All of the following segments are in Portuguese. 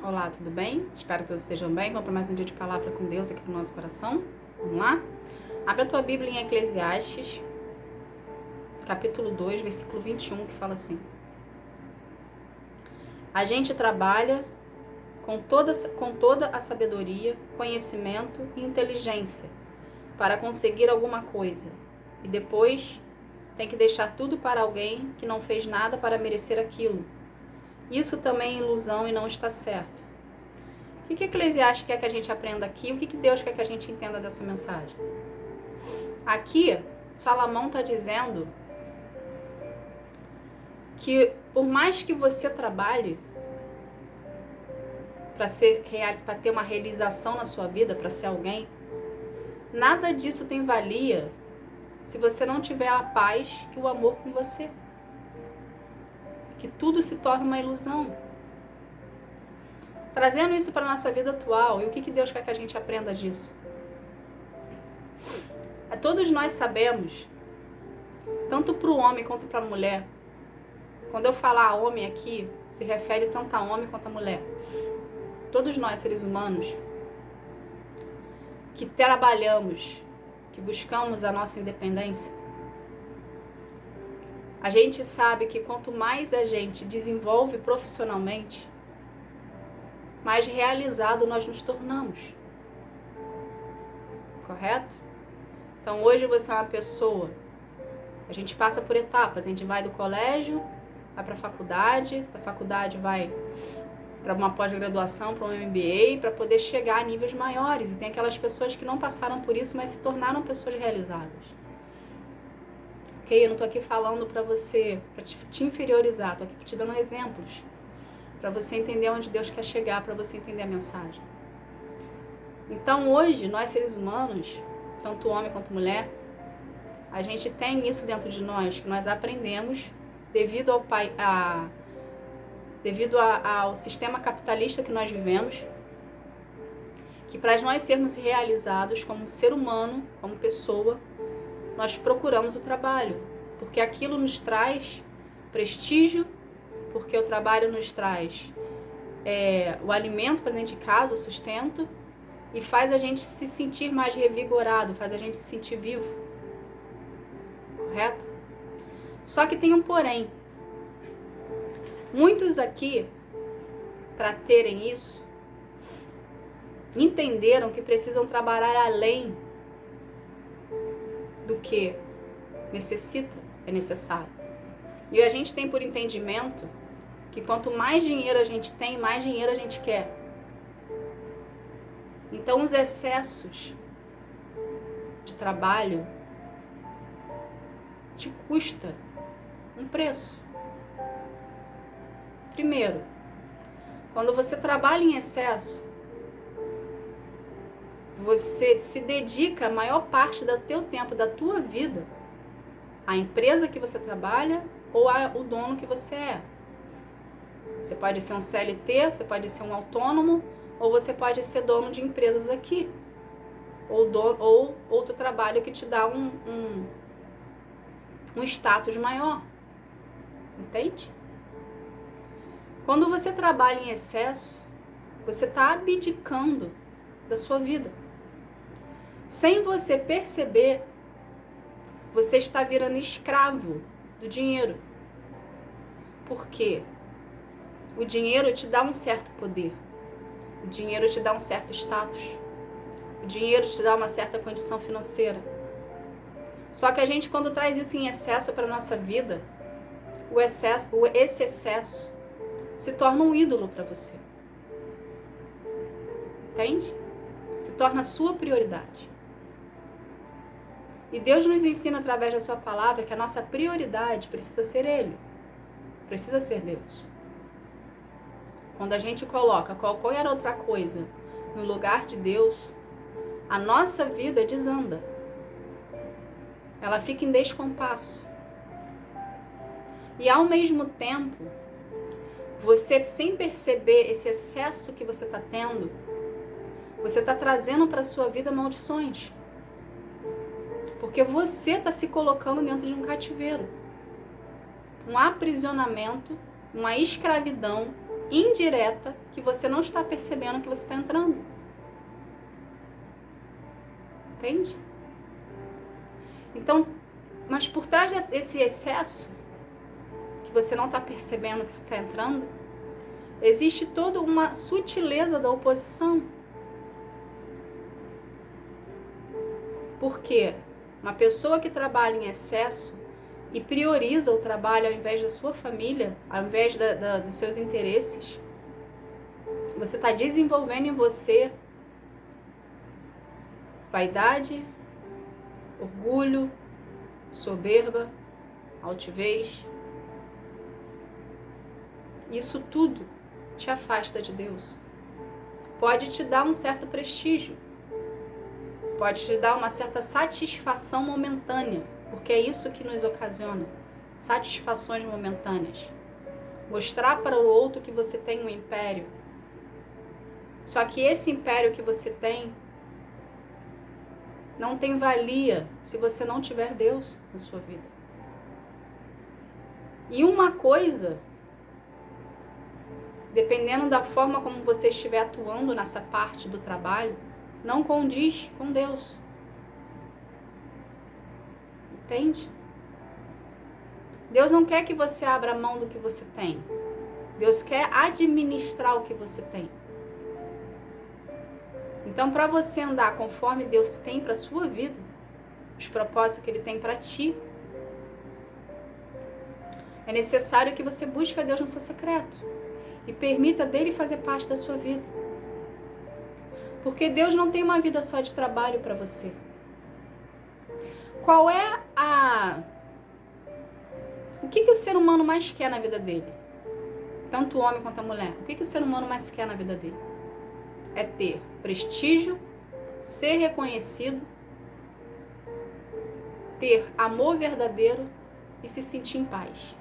Olá, tudo bem? Espero que todos estejam bem. Vamos para mais um dia de palavra com Deus aqui no nosso coração. Vamos lá? Abra a tua Bíblia em Eclesiastes, capítulo 2, versículo 21, que fala assim: A gente trabalha com toda a sabedoria, conhecimento e inteligência para conseguir alguma coisa, e depois tem que deixar tudo para alguém que não fez nada para merecer aquilo. Isso também é ilusão e não está certo. O que Eclesiastes quer que a gente aprenda aqui? O que Deus quer que a gente entenda dessa mensagem? Aqui, Salomão está dizendo que por mais que você trabalhe para ter uma realização na sua vida, para ser alguém, nada disso tem valia se você não tiver a paz e o amor com você. Que tudo se torna uma ilusão. Trazendo isso para a nossa vida atual, e o que Deus quer que a gente aprenda disso? Todos nós sabemos, tanto para o homem quanto para a mulher, quando eu falar homem aqui, se refere tanto a homem quanto a mulher. Todos nós, seres humanos, que trabalhamos, que buscamos a nossa independência, a gente sabe que quanto mais a gente desenvolve profissionalmente, mais realizado nós nos tornamos. Correto? Então hoje você é uma pessoa, a gente passa por etapas, a gente vai do colégio, vai para a faculdade, da faculdade vai para uma pós-graduação, para um MBA, para poder chegar a níveis maiores. E tem aquelas pessoas que não passaram por isso, mas se tornaram pessoas realizadas. Ok? Eu não estou aqui falando para você, para te inferiorizar, estou aqui te dando exemplos, para você entender onde Deus quer chegar, para você entender a mensagem. Então hoje, nós seres humanos, tanto homem quanto mulher, a gente tem isso dentro de nós, que nós aprendemos devido ao sistema capitalista que nós vivemos, que para nós sermos realizados como ser humano, como pessoa, nós procuramos o trabalho, porque aquilo nos traz prestígio, porque o trabalho nos traz o alimento para dentro de casa, o sustento, e faz a gente se sentir mais revigorado, faz a gente se sentir vivo. Correto? Só que tem um porém. Muitos aqui, para terem isso, entenderam que precisam trabalhar além do que é necessário. E a gente tem por entendimento que quanto mais dinheiro a gente tem, mais dinheiro a gente quer. Então os excessos de trabalho te custa um preço. Primeiro, quando você trabalha em excesso, você se dedica a maior parte do teu tempo, da tua vida, à empresa que você trabalha ou ao dono que você é. Você pode ser um CLT, você pode ser um autônomo, ou você pode ser dono de empresas aqui. Ou outro trabalho que te dá um status maior. Entende? Quando você trabalha em excesso, você está abdicando da sua vida. Sem você perceber, você está virando escravo do dinheiro. Por quê? O dinheiro te dá um certo poder. O dinheiro te dá um certo status. O dinheiro te dá uma certa condição financeira. Só que a gente, quando traz isso em excesso para a nossa vida, esse excesso se torna um ídolo para você. Entende? Se torna a sua prioridade. E Deus nos ensina através da sua palavra que a nossa prioridade precisa ser Ele. Precisa ser Deus. Quando a gente coloca qualquer outra coisa no lugar de Deus, a nossa vida desanda. Ela fica em descompasso. E ao mesmo tempo, você, sem perceber esse excesso que você está tendo, você está trazendo para a sua vida maldições. Porque você está se colocando dentro de um cativeiro. Um aprisionamento, uma escravidão indireta que você não está percebendo que você está entrando. Entende? Então, mas por trás desse excesso, que você não está percebendo que você está entrando, existe toda uma sutileza da oposição. Porque uma pessoa que trabalha em excesso e prioriza o trabalho ao invés da sua família, ao invés dos seus interesses, você está desenvolvendo em você vaidade, orgulho, soberba, altivez. Isso tudo te afasta de Deus. Pode te dar um certo prestígio, pode te dar uma certa satisfação momentânea, porque é isso que nos ocasiona, satisfações momentâneas. Mostrar para o outro que você tem um império. Só que esse império que você tem não tem valia se você não tiver Deus na sua vida. E uma coisa, dependendo da forma como você estiver atuando nessa parte do trabalho, não condiz com Deus. Entende? Deus não quer que você abra mão do que você tem. Deus quer administrar o que você tem. Então, para você andar conforme Deus tem para a sua vida, os propósitos que Ele tem para ti, é necessário que você busque a Deus no seu secreto e permita dele fazer parte da sua vida. Porque Deus não tem uma vida só de trabalho para você. Qual é o que o ser humano mais quer na vida dele? Tanto o homem quanto a mulher. O que o ser humano mais quer na vida dele? É ter prestígio, ser reconhecido, ter amor verdadeiro e se sentir em paz.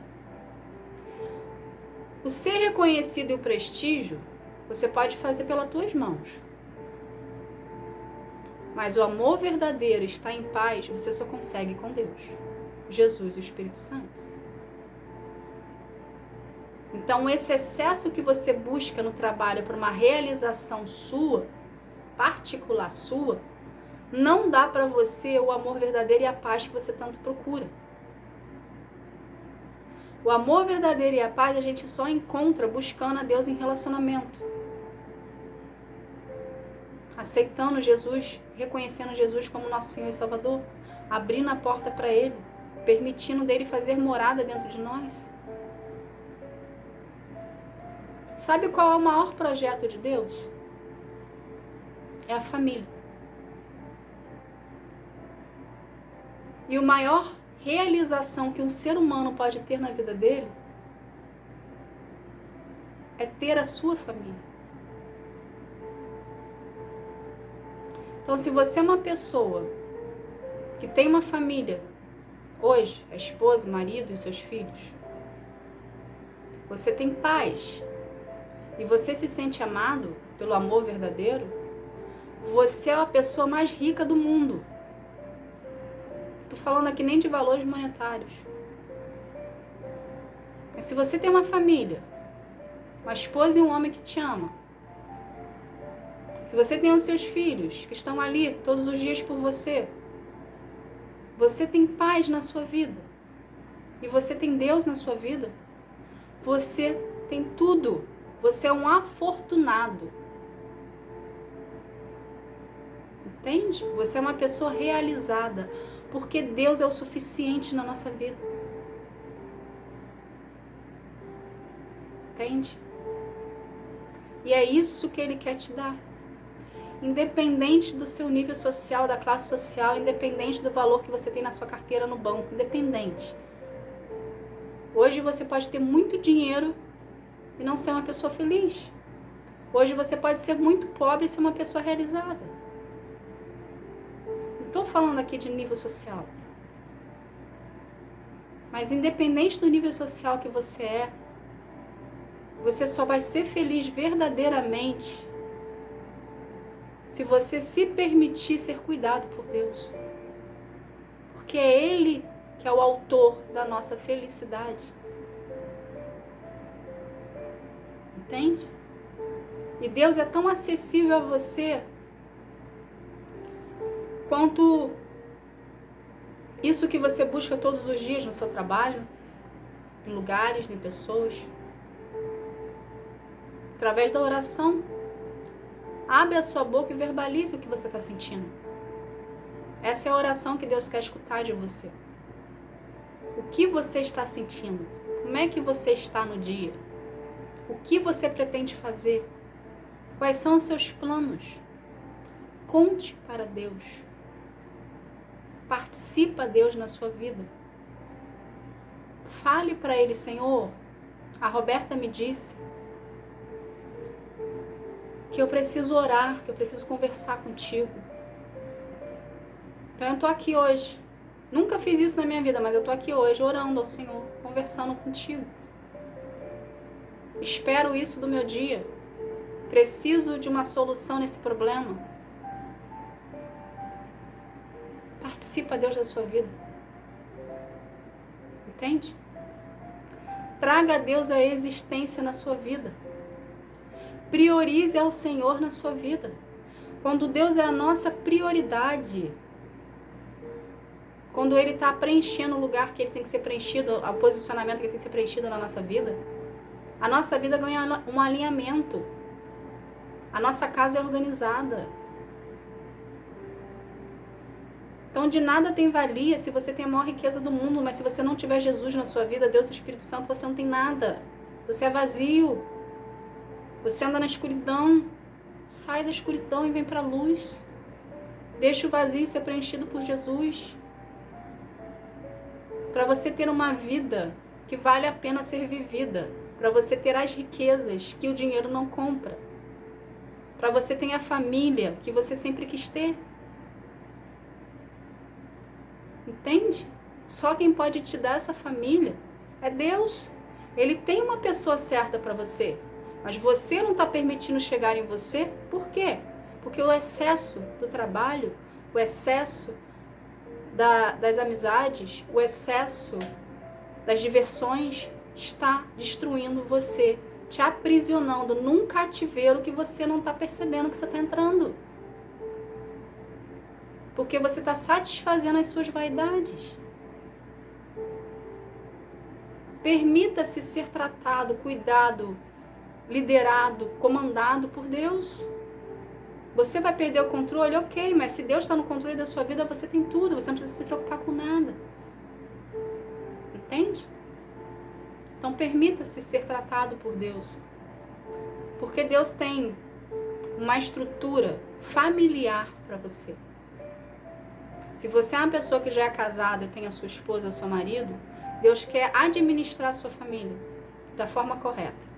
O ser reconhecido e o prestígio, você pode fazer pelas tuas mãos. Mas o amor verdadeiro, estar em paz, você só consegue com Deus, Jesus e o Espírito Santo. Então, esse excesso que você busca no trabalho para uma realização sua, particular sua, não dá para você o amor verdadeiro e a paz que você tanto procura. O amor verdadeiro e a paz a gente só encontra buscando a Deus em relacionamento. Aceitando Jesus, reconhecendo Jesus como nosso Senhor e Salvador, abrindo a porta para Ele, permitindo dele fazer morada dentro de nós. Sabe qual é o maior projeto de Deus? É a família. E a maior realização que um ser humano pode ter na vida dele é ter a sua família. Então, se você é uma pessoa que tem uma família, hoje, a esposa, o marido e os seus filhos, você tem paz e você se sente amado pelo amor verdadeiro, você é a pessoa mais rica do mundo. Estou falando aqui nem de valores monetários. Mas se você tem uma família, uma esposa e um homem que te ama, se você tem os seus filhos que estão ali todos os dias por você, você tem paz na sua vida e você tem Deus na sua vida, você tem tudo. Você é um afortunado. Entende? Você é uma pessoa realizada, porque Deus é o suficiente na nossa vida. Entende? E é isso que Ele quer te dar. Independente do seu nível social, da classe social, independente do valor que você tem na sua carteira no banco, independente. Hoje você pode ter muito dinheiro e não ser uma pessoa feliz. Hoje você pode ser muito pobre e ser uma pessoa realizada. Não estou falando aqui de nível social. Mas independente do nível social que você só vai ser feliz verdadeiramente se você se permitir ser cuidado por Deus. Porque é Ele que é o autor da nossa felicidade. Entende? E Deus é tão acessível a você quanto isso que você busca todos os dias no seu trabalho, em lugares, em pessoas. Através da oração, abre a sua boca e verbalize o que você está sentindo. Essa é a oração que Deus quer escutar de você. O que você está sentindo? Como é que você está no dia? O que você pretende fazer? Quais são os seus planos? Conte para Deus. Participa Deus na sua vida. Fale para Ele, Senhor, a Roberta me disse que eu preciso orar, que eu preciso conversar contigo. Então eu estou aqui hoje. Nunca fiz isso na minha vida, mas eu estou aqui hoje orando ao Senhor, conversando contigo. Espero isso do meu dia. Preciso de uma solução nesse problema. Participa, Deus, da sua vida. Entende? Traga a Deus a existência na sua vida. Priorize ao Senhor na sua vida. Quando Deus é a nossa prioridade, quando Ele está preenchendo o lugar que Ele tem que ser preenchido, o posicionamento que Ele tem que ser preenchido na nossa vida, a nossa vida ganha um alinhamento. A nossa casa é organizada. Então, de nada tem valia se você tem a maior riqueza do mundo, mas se você não tiver Jesus na sua vida, Deus e o Espírito Santo, você não tem nada. Você é vazio. Você anda na escuridão. Sai da escuridão e vem para a luz. Deixa o vazio ser preenchido por Jesus. Para você ter uma vida que vale a pena ser vivida. Para você ter as riquezas que o dinheiro não compra. Para você ter a família que você sempre quis ter. Entende? Só quem pode te dar essa família é Deus. Ele tem uma pessoa certa para você. Mas você não está permitindo chegar em você. Por quê? Porque o excesso do trabalho, o excesso das amizades, o excesso das diversões está destruindo você, te aprisionando num cativeiro que você não está percebendo que você está entrando. Porque você está satisfazendo as suas vaidades. Permita-se ser tratado, cuidado, liderado, comandado por Deus. Você vai perder o controle? Ok, mas se Deus está no controle da sua vida, você tem tudo. Você não precisa se preocupar com nada. Entende? Então permita-se ser tratado por Deus. Porque Deus tem uma estrutura familiar para você. Se você é uma pessoa que já é casada e tem a sua esposa ou seu marido, Deus quer administrar a sua família da forma correta.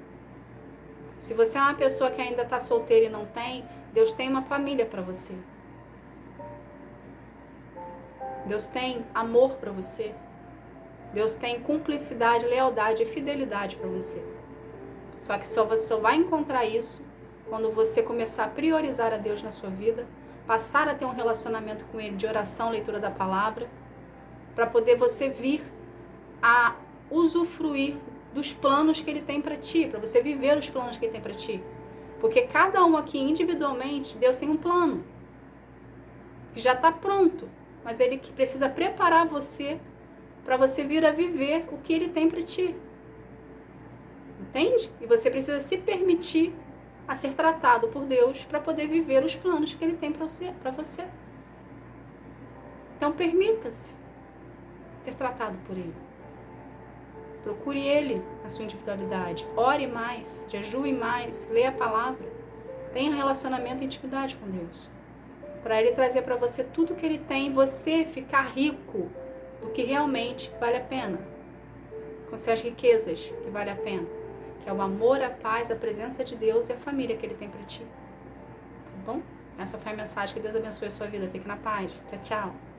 Se você é uma pessoa que ainda está solteira e não tem, Deus tem uma família para você. Deus tem amor para você. Deus tem cumplicidade, lealdade e fidelidade para você. Só que você só vai encontrar isso quando você começar a priorizar a Deus na sua vida, passar a ter um relacionamento com Ele de oração, leitura da palavra, para poder você vir a usufruir dos planos que Ele tem para ti, para você viver os planos que Ele tem para ti. Porque cada um aqui individualmente, Deus tem um plano que já está pronto, mas Ele que precisa preparar você para você vir a viver o que Ele tem para ti. Entende? E você precisa se permitir a ser tratado por Deus para poder viver os planos que Ele tem para você. Então permita-se ser tratado por Ele. Procure Ele na sua individualidade. Ore mais, jejue mais, leia a palavra. Tenha relacionamento e intimidade com Deus. Para Ele trazer para você tudo que Ele tem e você ficar rico do que realmente vale a pena. Com suas riquezas que vale a pena. Que é o amor, a paz, a presença de Deus e a família que Ele tem para ti. Tá bom? Essa foi a mensagem. Que Deus abençoe a sua vida. Fique na paz. Tchau, tchau.